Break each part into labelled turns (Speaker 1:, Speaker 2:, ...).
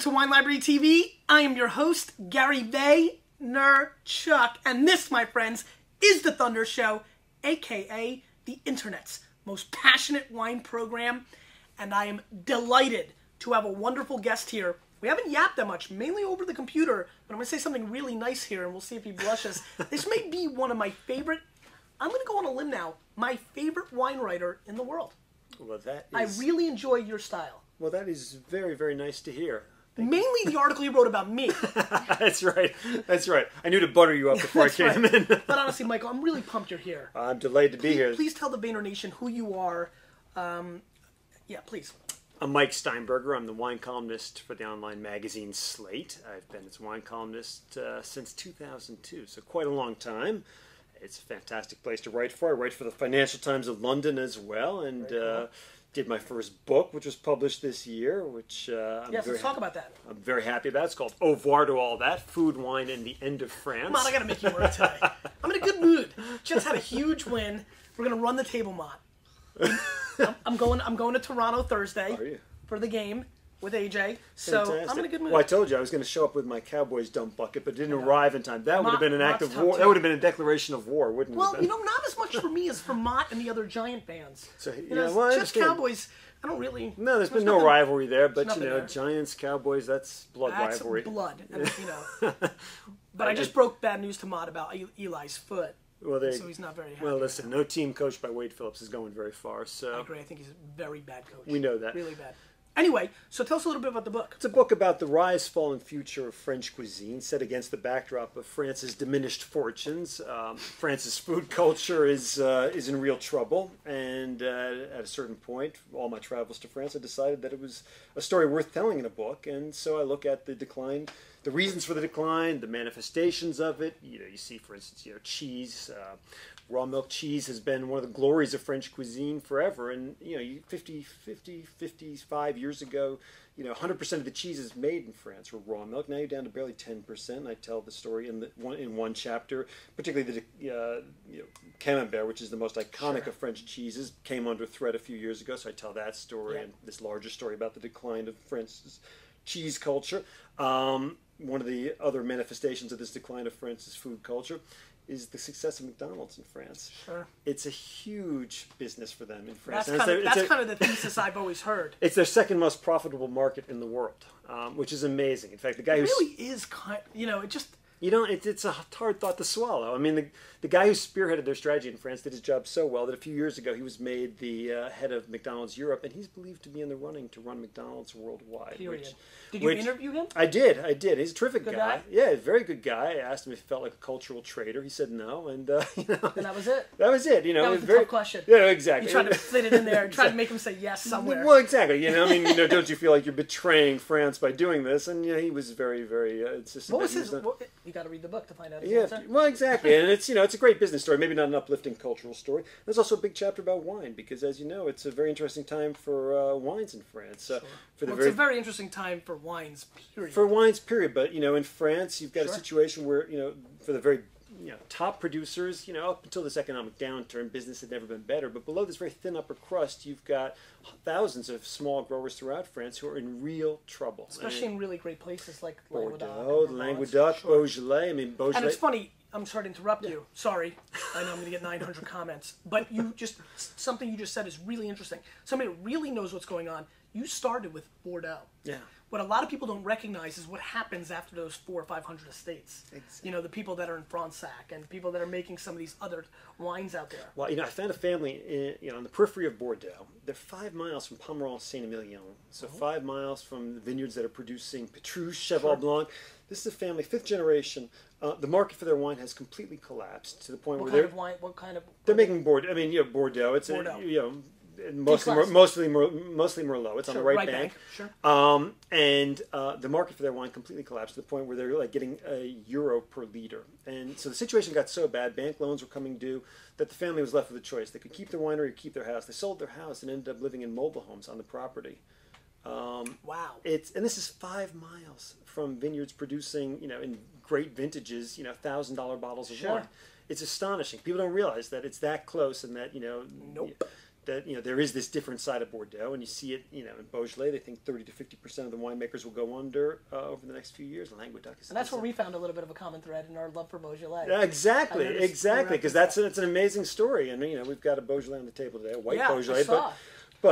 Speaker 1: to Wine Library TV. I am your host, Gary Vaynerchuk, and this, my friends, is the Thunder Show, aka the internet's most passionate wine program, and I am delighted to have a wonderful guest here. We haven't yapped that much, mainly over the computer, but I'm going to say something really nice here, and we'll see if he blushes. This may be one of my favorite, I'm going to go on a limb now, my favorite wine writer in the world.
Speaker 2: Well, that is...
Speaker 1: I really enjoy your style.
Speaker 2: Well, that is very, very nice to hear.
Speaker 1: Mainly the article you wrote about me.
Speaker 2: That's right. That's right. I knew to butter you up before I came in.
Speaker 1: But honestly, Michael, I'm really pumped you're here.
Speaker 2: I'm delighted to be here.
Speaker 1: Please tell the Vayner Nation who you are. Yeah, please.
Speaker 2: I'm Mike Steinberger. I'm the wine columnist for the online magazine Slate. I've been its wine columnist since 2002, so quite a long time. It's a fantastic place to write for. I write for the Financial Times of London as well, and did my first book, which was published this year, which
Speaker 1: let's talk about that.
Speaker 2: I'm very happy about. It's called Au revoir to All That, Food, Wine, and the End of France.
Speaker 1: Come on, I gotta make you work today. I'm in a good mood. Just had a huge win. We're gonna run the table, Mott. I'm going to Toronto Thursday for the game with AJ. So
Speaker 2: Fantastic.
Speaker 1: I'm in a good mood.
Speaker 2: Well, I told you I was going to show up with my Cowboys dump bucket, but didn't arrive in time. That would have been an act of war. That would have been a declaration of war, wouldn't it?
Speaker 1: Well, you know, not as much for me as for Mott and the other Giant fans.
Speaker 2: So,
Speaker 1: Jets Cowboys, I don't really.
Speaker 2: No, there's been no rivalry there, but you know,
Speaker 1: there.
Speaker 2: Giants Cowboys, that's blood rivalry.
Speaker 1: That's blood, and, you know. But I just broke bad news to Mott about Eli's foot.
Speaker 2: Well,
Speaker 1: so he's not very happy.
Speaker 2: Well, listen, no team coached by Wade Phillips is going very far. So
Speaker 1: I agree. I think he's a very bad coach.
Speaker 2: We know that.
Speaker 1: Really bad. Anyway, so tell us a little bit about the book.
Speaker 2: It's a book about the rise, fall, and future of French cuisine, set against the backdrop of France's diminished fortunes. France's food culture is in real trouble, and at a certain point, all my travels to France, I decided that it was a story worth telling in a book, and so I look at the decline, the reasons for the decline, the manifestations of it. You know, you see, for instance, cheese. Raw milk cheese has been one of the glories of French cuisine forever. And, 55 years ago, 100% of the cheeses made in France were raw milk. Now you're down to barely 10%. I tell the story in one chapter, particularly the Camembert, which is the most iconic of French cheeses, came under threat a few years ago. So I tell that story and this larger story about the decline of France's cheese culture. One of the other manifestations of this decline of France's food culture is the success of McDonald's in France.
Speaker 1: Sure.
Speaker 2: It's a huge business for them in France.
Speaker 1: That's kind of the thesis I've always heard.
Speaker 2: It's their second most profitable market in the world, which is amazing. In fact, the guy who
Speaker 1: really is it just...
Speaker 2: it's a hard thought to swallow. I mean, the guy who spearheaded their strategy in France did his job so well that a few years ago he was made the head of McDonald's Europe, and he's believed to be in the running to run McDonald's worldwide.
Speaker 1: Did you interview him?
Speaker 2: I did. He's a terrific
Speaker 1: guy.
Speaker 2: Yeah, a very good guy. I asked him if he felt like a cultural traitor. He said no, and
Speaker 1: and that was it.
Speaker 2: That was it.
Speaker 1: That was a tough question.
Speaker 2: Yeah, exactly.
Speaker 1: You tried to fit it in there, tried to make him say yes somewhere.
Speaker 2: Well, exactly. Don't you feel like you're betraying France by doing this? And he was very, very insistent.
Speaker 1: What was his? You got to read the book to find out.
Speaker 2: Well, exactly, and it's it's a great business story. Maybe not an uplifting cultural story. There's also a big chapter about wine because, as you know, it's a very interesting time for wines in France.
Speaker 1: Sure. It's a very interesting time for wines. Period.
Speaker 2: For wines, period. But in France, you've got a situation where for the very top producers, up until this economic downturn, business had never been better. But below this very thin upper crust, you've got thousands of small growers throughout France who are in real trouble.
Speaker 1: Especially in really great places like
Speaker 2: Bordeaux, Languedoc, Beaujolais. I mean, Beaujolais.
Speaker 1: And it's funny. I'm sorry to interrupt you. Sorry. I know I'm going to get 900 comments. But something you just said is really interesting. Somebody who really knows what's going on. You started with Bordeaux.
Speaker 2: Yeah.
Speaker 1: What a lot of people don't recognize is what happens after those 400 or 500 estates. Exactly. The people that are in Fronsac and people that are making some of these other wines out there.
Speaker 2: Well, I found a family on the periphery of Bordeaux. They're 5 miles from Pomerol-Saint-Emilion. So 5 miles from the vineyards that are producing Petrus, Cheval Blanc. This is a family, 5th generation. The market for their wine has completely collapsed to the point where
Speaker 1: what kind of?
Speaker 2: They're making Bordeaux. I mean, Bordeaux. It's
Speaker 1: Bordeaux.
Speaker 2: Mostly Merlot. It's on the right bank.
Speaker 1: Sure.
Speaker 2: And the market for their wine completely collapsed to the point where they're getting €1 per liter. And so the situation got so bad, bank loans were coming due, that the family was left with a choice. They could keep their winery or keep their house. They sold their house and ended up living in mobile homes on the property.
Speaker 1: Wow.
Speaker 2: And this is 5 miles from vineyards producing, in great vintages, $1,000 bottles of wine. It's astonishing. People don't realize that it's that close and that,
Speaker 1: Nope.
Speaker 2: that there is this different side of Bordeaux, and you see it in Beaujolais. They think 30 to 50% of the winemakers will go under over the next few years. Languedoc is,
Speaker 1: and that's where we found a little bit of a common thread in our love for Beaujolais.
Speaker 2: Exactly, because that's an amazing story, and we've got a Beaujolais on the table today, a white Beaujolais.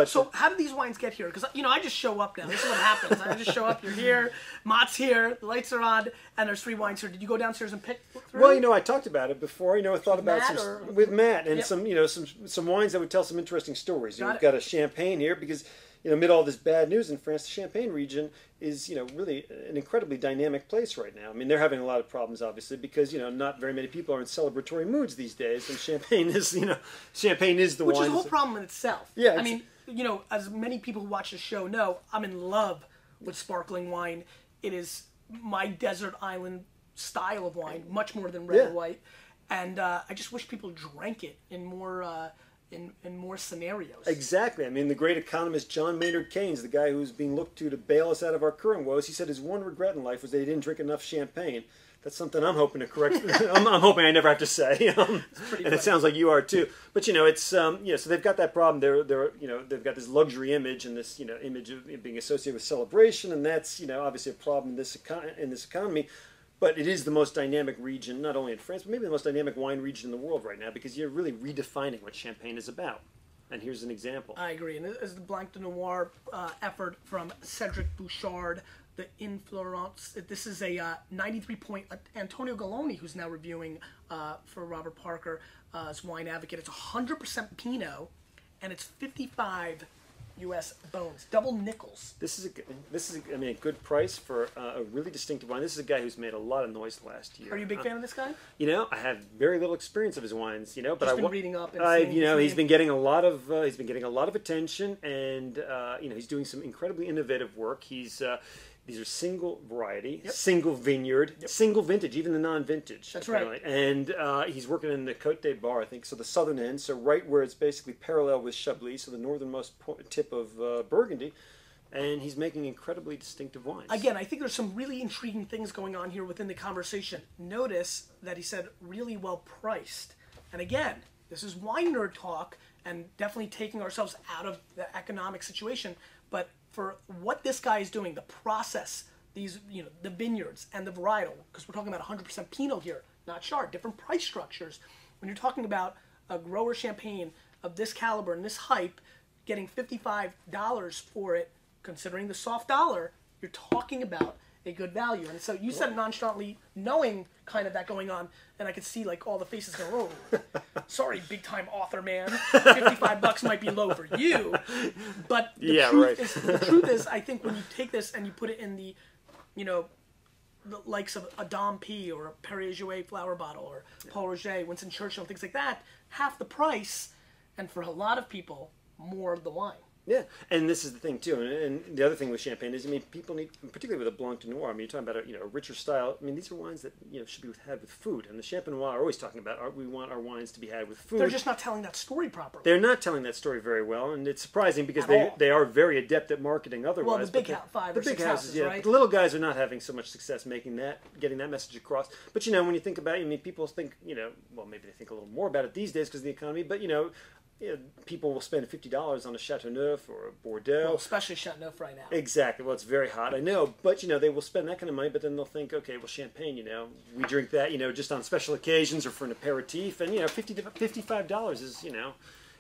Speaker 2: So
Speaker 1: how did these wines get here? Because I just show up now. This is what happens. I just show up. You're here. Mott's here. The lights are on, and there's 3 wines here. Did you go downstairs and pick through?
Speaker 2: Well, I talked about it before. I thought about with Matt and
Speaker 1: Yep.
Speaker 2: some wines that would tell some interesting stories. We've
Speaker 1: it.
Speaker 2: got a Champagne here because amid all this bad news in France, the Champagne region is really an incredibly dynamic place right now. I mean, they're having a lot of problems, obviously, because not very many people are in celebratory moods these days, and Champagne is the
Speaker 1: Which
Speaker 2: wine.
Speaker 1: is a whole problem in itself.
Speaker 2: Yeah,
Speaker 1: I mean, as many people who watch the show know, I'm in love with sparkling wine. It is my desert island style of wine, much more than red or white. And I just wish people drank it in more in more scenarios.
Speaker 2: Exactly. I mean, the great economist John Maynard Keynes, the guy who's being looked to bail us out of our current woes, he said his one regret in life was that he didn't drink enough champagne. That's something I'm hoping to correct. I'm hoping I never have to say. And it sounds like you are too. But it's so they've got that problem. They've got this luxury image and this image of being associated with celebration, and that's obviously a problem in this economy. But it is the most dynamic region, not only in France, but maybe the most dynamic wine region in the world right now, because you're really redefining what Champagne is about. And here's an example.
Speaker 1: I agree. And this is the Blanc de Noir effort from Cedric Bouchard, the In Florence. This is a 93-point Antonio Galloni, who's now reviewing for Robert Parker as Wine Advocate. It's 100% Pinot, and it's 55 U.S. bones, double nickels.
Speaker 2: This is a good price for a really distinctive wine. This is a guy who's made a lot of noise last year.
Speaker 1: Are you a big fan of this guy?
Speaker 2: I have very little experience of his wines, but
Speaker 1: I've been reading up. And
Speaker 2: he's been getting a lot of attention, and he's doing some incredibly innovative work. These are single variety, single vineyard, single vintage, even the non-vintage.
Speaker 1: That's
Speaker 2: apparently.
Speaker 1: right.
Speaker 2: And he's working in the Côte des Bar, I think, so the southern end, so right where it's basically parallel with Chablis, so the northernmost tip of Burgundy. And he's making incredibly distinctive wines.
Speaker 1: Again, I think there's some really intriguing things going on here within the conversation. Notice that he said really well priced. And again, this is wine nerd talk and definitely taking ourselves out of the economic situation. But for what this guy is doing, the process, these, the vineyards and the varietal, because we're talking about 100% Pinot here, not Chard, different price structures. When you're talking about a grower champagne of this caliber and this hype, getting $55 for it, considering the soft dollar, you're talking about a good value. And so you said nonchalantly, knowing kind of that going on, and I could see like all the faces going, oh, sorry, big time author man, $55 might be low for you. But the truth is, I think when you take this and you put it in the likes of a Dom P or a Perrier-Jouet flower bottle or Paul Roget, Winston Churchill, things like that, half the price, and for a lot of people, more of the wine.
Speaker 2: Yeah, and this is the thing too, and the other thing with Champagne is, people need, particularly with a Blanc de Noir. You're talking about a richer style. These are wines that should be had with food, and the Champagne Noir are always talking about we want our wines to be had with food.
Speaker 1: They're just not telling that story properly.
Speaker 2: They're not telling that story very well, and it's surprising because they are very adept at marketing otherwise.
Speaker 1: Well, the big five or six houses, right?
Speaker 2: But the little guys are not having so much success getting that message across. But when you think about it, people think well, maybe they think a little more about it these days because of the economy, but people will spend $50 on a Chateauneuf or a Bordeaux.
Speaker 1: Well, especially Chateauneuf right now.
Speaker 2: Exactly. Well, it's very hot, I know. But, they will spend that kind of money, but then they'll think, okay, well, Champagne, we drink that, just on special occasions or for an aperitif. And, $50 to $55 is,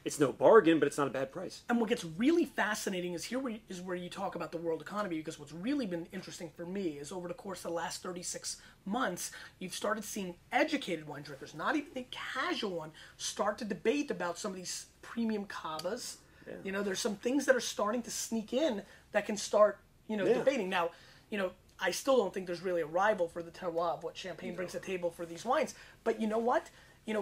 Speaker 2: it's no bargain, but it's not a bad price.
Speaker 1: And what gets really fascinating is where you talk about the world economy, because what's really been interesting for me is over the course of the last 36 months, you've started seeing educated wine drinkers, not even a casual one, start to debate about some of these premium cavas. Yeah. There's some things that are starting to sneak in that can start, debating. Now, I still don't think there's really a rival for the terroir of what Champagne brings to the table for these wines. But you know what?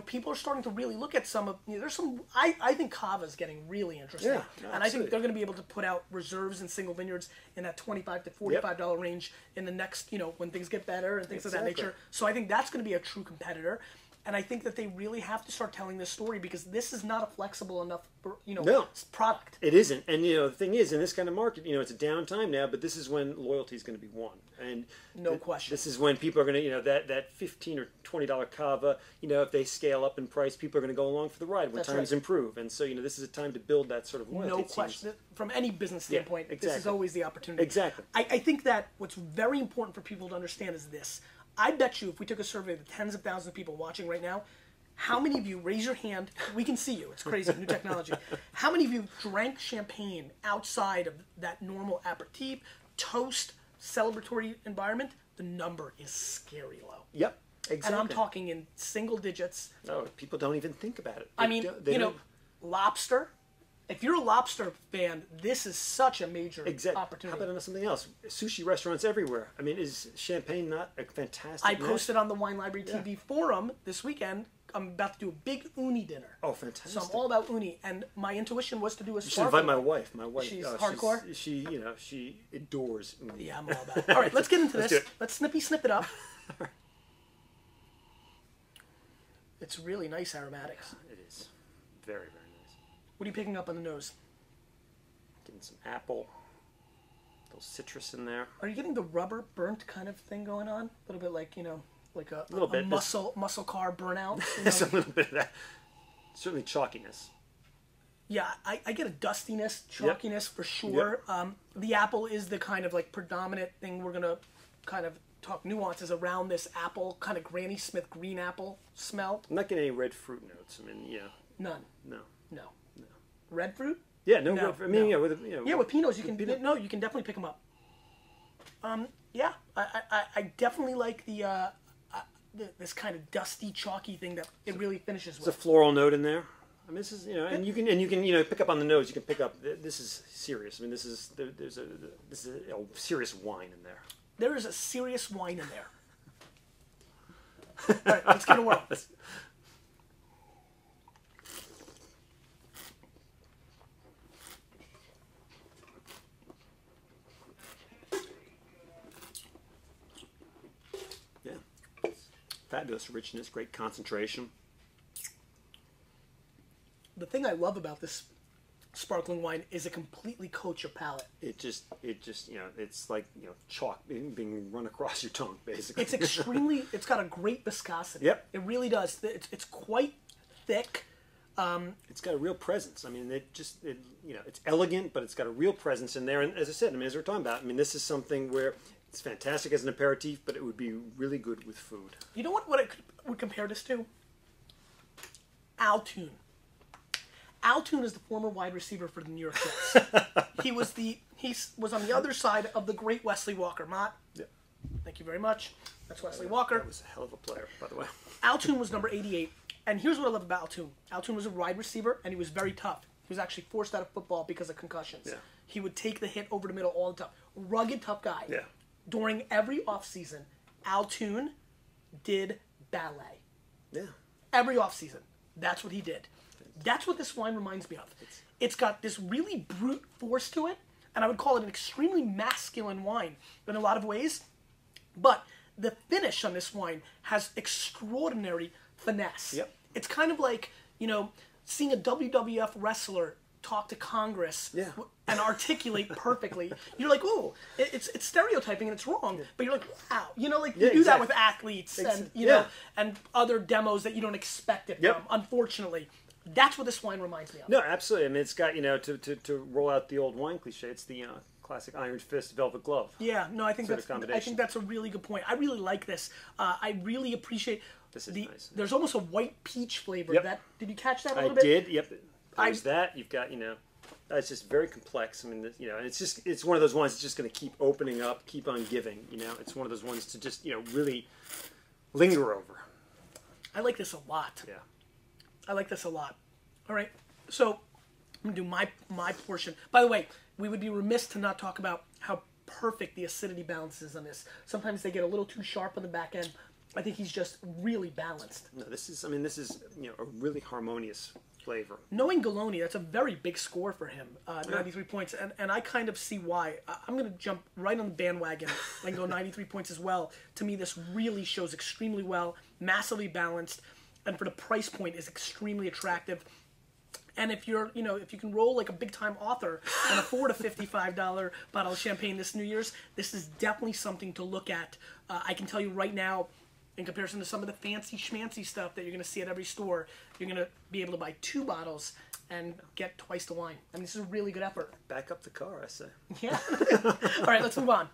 Speaker 1: People are starting to really look at some of, there's some, I think Cava's getting really interesting.
Speaker 2: Yeah,
Speaker 1: and I think they're going to be able to put out reserves and single vineyards in that $25 to $45 range in the next, when things get better and things of that nature. So I think that's going to be a true competitor. And I think that they really have to start telling this story because this is not a flexible enough,
Speaker 2: No.
Speaker 1: product.
Speaker 2: It isn't. And, the thing is, in this kind of market, it's a downtime now, but this is when loyalty is going to be won. And
Speaker 1: no question.
Speaker 2: This is when people are going to, that $15 or $20 cava, if they scale up in price, people are going to go along for the ride when times improve. And so, this is a time to build that sort of loyalty.
Speaker 1: No question. From any business standpoint,
Speaker 2: exactly.
Speaker 1: This is always the opportunity.
Speaker 2: Exactly.
Speaker 1: I think that what's very important for people to understand is this. I bet you if we took a survey of the tens of thousands of people watching right now, how many of you, raise your hand, we can see you, it's crazy, new technology. How many of you drank champagne outside of that normal aperitif, toast, celebratory environment? The number is scary low.
Speaker 2: Yep, exactly.
Speaker 1: And I'm talking in single digits.
Speaker 2: No, people don't even think about it.
Speaker 1: They lobster. If you're a lobster fan, this is such a major opportunity.
Speaker 2: How about something else? Sushi restaurants everywhere. I mean, is champagne not a fantastic
Speaker 1: I posted on the Wine Library TV forum this weekend. I'm about to do a big uni dinner.
Speaker 2: Oh, fantastic.
Speaker 1: So I'm all about uni. And my intuition was to do a
Speaker 2: You should invite my wife. My wife,
Speaker 1: she's hardcore?
Speaker 2: She adores uni.
Speaker 1: Yeah, I'm all about it. All right, let's get into this. Let's snip it up. It's really nice aromatics.
Speaker 2: It is. Very, very nice.
Speaker 1: What are you picking up on the nose?
Speaker 2: Getting some apple. A little citrus in there.
Speaker 1: Are you getting the rubber burnt kind of thing going on? A little bit like, like a muscle car burnout.
Speaker 2: There's a little bit of that. Certainly chalkiness.
Speaker 1: Yeah, I get a dustiness, chalkiness for sure.
Speaker 2: Yep.
Speaker 1: The apple is the kind of like predominant thing we're going to kind of talk nuances around this apple, kind of Granny Smith green apple smell.
Speaker 2: I'm not getting any red fruit notes. I mean,
Speaker 1: None.
Speaker 2: No.
Speaker 1: Red fruit?
Speaker 2: Yeah, no red fruit. I mean, with
Speaker 1: Pinots you can you can definitely pick them up. Yeah, I definitely like the this kind of dusty, chalky thing that it really finishes with.
Speaker 2: There's a floral note in there. I mean, this is and you can pick up on the nose. You can pick up. This is serious. I mean, this is a serious wine in there.
Speaker 1: There is a serious wine in there. All right, let's get a whirl.
Speaker 2: Yeah, fabulous richness, great concentration.
Speaker 1: The thing I love about this sparkling wine is it completely coats your palate.
Speaker 2: It just it's like chalk being run across your tongue, basically.
Speaker 1: It's it's got a great viscosity.
Speaker 2: Yep.
Speaker 1: It really does. It's quite thick.
Speaker 2: It's got a real presence. I mean, it's elegant, but it's got a real presence in there. And as I said, as we're talking about, this is something where it's fantastic as an aperitif, but it would be really good with food.
Speaker 1: You know what I would compare this to? Altoon. Altoon is the former wide receiver for the New York Jets. he was on the other side of the great Wesley Walker. Mott.
Speaker 2: Yeah.
Speaker 1: Thank you very much. That's Wesley Walker.
Speaker 2: That was a hell of a player, by the way.
Speaker 1: Altoon was number 88. And here's what I love about Altoon. Altoon was a wide receiver, and he was very tough. He was actually forced out of football because of concussions.
Speaker 2: Yeah.
Speaker 1: He would take the hit over the middle all the time. Rugged, tough guy.
Speaker 2: Yeah.
Speaker 1: During every offseason, Altoon did ballet.
Speaker 2: Yeah.
Speaker 1: Every offseason. That's what he did. That's what this wine reminds me of. It's got this really brute force to it, and I would call it an extremely masculine wine in a lot of ways. But the finish on this wine has extraordinary finesse.
Speaker 2: Yep.
Speaker 1: It's kind of like, seeing a WWF wrestler talk to Congress and articulate perfectly. You're like, ooh, it's stereotyping and it's wrong. But you're like, wow. You do that with athletes and, and other demos that you don't expect it from, unfortunately. That's what this wine reminds me of.
Speaker 2: No, absolutely. I mean, it's got, to roll out the old wine cliche, it's the classic iron fist velvet glove.
Speaker 1: Yeah, no, I think that's a really good point. I really like this. I really appreciate
Speaker 2: this is nice.
Speaker 1: There's almost a white peach flavor.
Speaker 2: Yep.
Speaker 1: Did you catch that a little bit?
Speaker 2: I did. Yep. There's that. You've got, it's just very complex. I mean, and it's one of those ones that's just going to keep opening up, keep on giving. It's one of those ones to just, really linger over.
Speaker 1: I like this a lot.
Speaker 2: Yeah.
Speaker 1: I like this a lot. All right, so I'm going to do my portion. By the way, we would be remiss to not talk about how perfect the acidity balance is on this. Sometimes they get a little too sharp on the back end. I think he's just really balanced.
Speaker 2: No, this is a really harmonious flavor.
Speaker 1: Knowing Galoni, that's a very big score for him, 93 points, and I kind of see why. I'm going to jump right on the bandwagon and go 93 points as well. To me, this really shows extremely well, massively balanced. and for the price point is extremely attractive. And if you're, if you can roll like a big-time author and afford a $55 bottle of champagne this New Year's, this is definitely something to look at. I can tell you right now, in comparison to some of the fancy schmancy stuff that you're going to see at every store, you're going to be able to buy 2 bottles and get twice the wine. I mean, this is a really good effort.
Speaker 2: Back up the car, I say.
Speaker 1: Yeah. All right, let's move on.